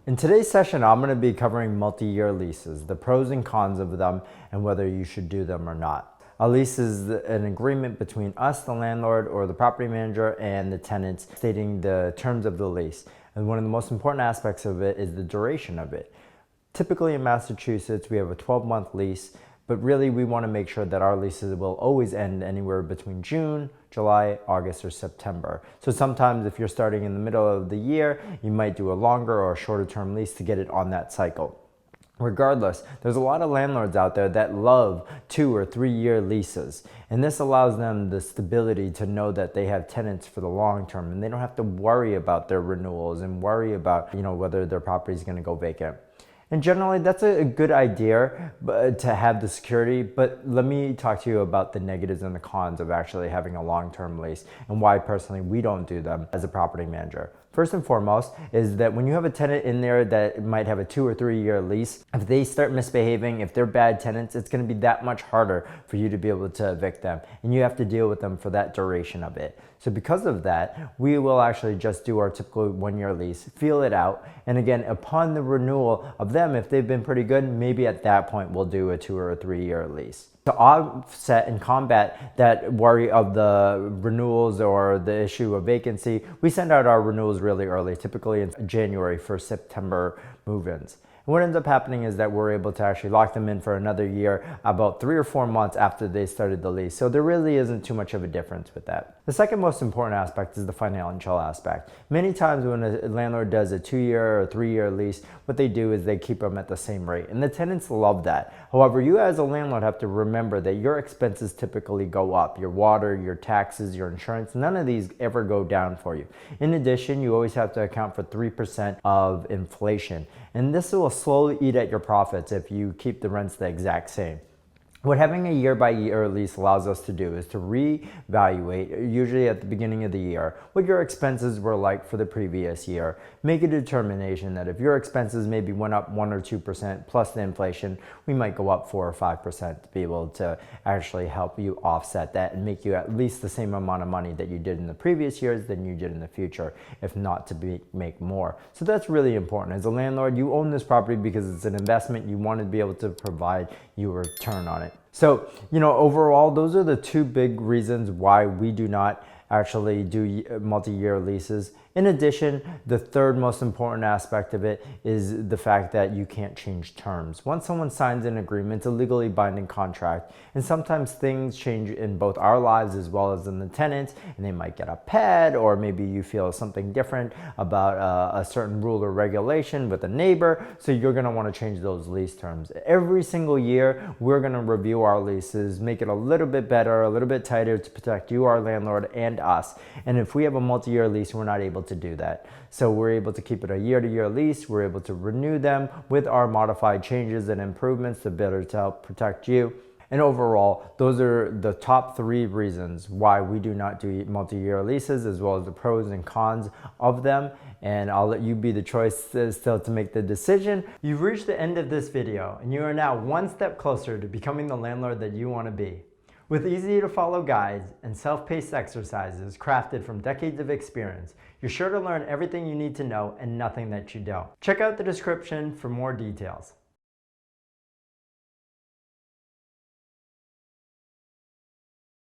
In today's session, I'm going to be covering multi-year leases, the pros and cons of them, and whether you should do them or not. A lease is an agreement between us, the landlord, or the property manager, and the tenants stating the terms of the lease. And one of the most important aspects of it is the duration of it. Typically in Massachusetts, we have a 12-month lease, but really we want to make sure that our leases will always end anywhere between June, July, August, or September. So sometimes if you're starting in the middle of the year, you might do a longer or a shorter term lease to get it on that cycle. Regardless, there's a lot of landlords out there that love 2 or 3 year leases, and this allows them the stability to know that they have tenants for the long term and they don't have to worry about their renewals and worry about, whether their property is going to go vacant. And generally, that's a good idea to have the security, but let me talk to you about the negatives and the cons of actually having a long-term lease and why personally we don't do them as a property manager. First and foremost is that when you have a tenant in there that might have a 2 or 3 year lease, if they start misbehaving, if they're bad tenants, it's going to be that much harder for you to be able to evict them, and you have to deal with them for that duration of it. So because of that, we will actually just do our typical 1 year lease, feel it out, and again, upon the renewal of them, if they've been pretty good, maybe at that point we'll do a 2 or 3 year lease. To offset and combat that worry of the renewals or the issue of vacancy, we send out our renewals really early, typically in January for September move-ins. And what ends up happening is that we're able to actually lock them in for another year about 3 or 4 months after they started the lease. So there really isn't too much of a difference with that. The second most important aspect is the financial aspect. Many times when a landlord does a 2 year or 3 year lease, what they do is they keep them at the same rate. And the tenants love that. However, you as a landlord have to remember that your expenses typically go up. Your water, your taxes, your insurance, none of these ever go down for you. In addition, you always have to account for 3% of inflation. And this will slowly eat at your profits if you keep the rents the exact same. What having a year-by-year lease allows us to do is to reevaluate, usually at the beginning of the year, what your expenses were like for the previous year. Make a determination that if your expenses maybe went up 1 or 2% plus the inflation, we might go up 4 or 5% to be able to actually help you offset that and make you at least the same amount of money that you did in the previous years than you did in the future, if not to make more. So that's really important. As a landlord, you own this property because it's an investment. You want to be able to provide you a return on it. So, overall, those are the two big reasons why we do not actually do multi-year leases. In addition, the third most important aspect of it is the fact that you can't change terms. Once someone signs an agreement, it's a legally binding contract, and sometimes things change in both our lives as well as in the tenants, and they might get a pet, or maybe you feel something different about a certain rule or regulation with a neighbor, so you're going to want to change those lease terms. Every single year, we're going to review our leases, make it a little bit better, a little bit tighter to protect you, our landlord, and us. And if we have a multi-year lease, we're not able to do that. So we're able to keep it a year-to-year lease. We're able to renew them with our modified changes and improvements to better to help protect you. And overall, those are the top 3 reasons why we do not do multi-year leases, as well as the pros and cons of them. And I'll let you be the choice still to make the decision. You've reached the end of this video, and you are now one step closer to becoming the landlord that you want to be. With easy-to-follow guides and self-paced exercises crafted from decades of experience, you're sure to learn everything you need to know and nothing that you don't. Check out the description for more details.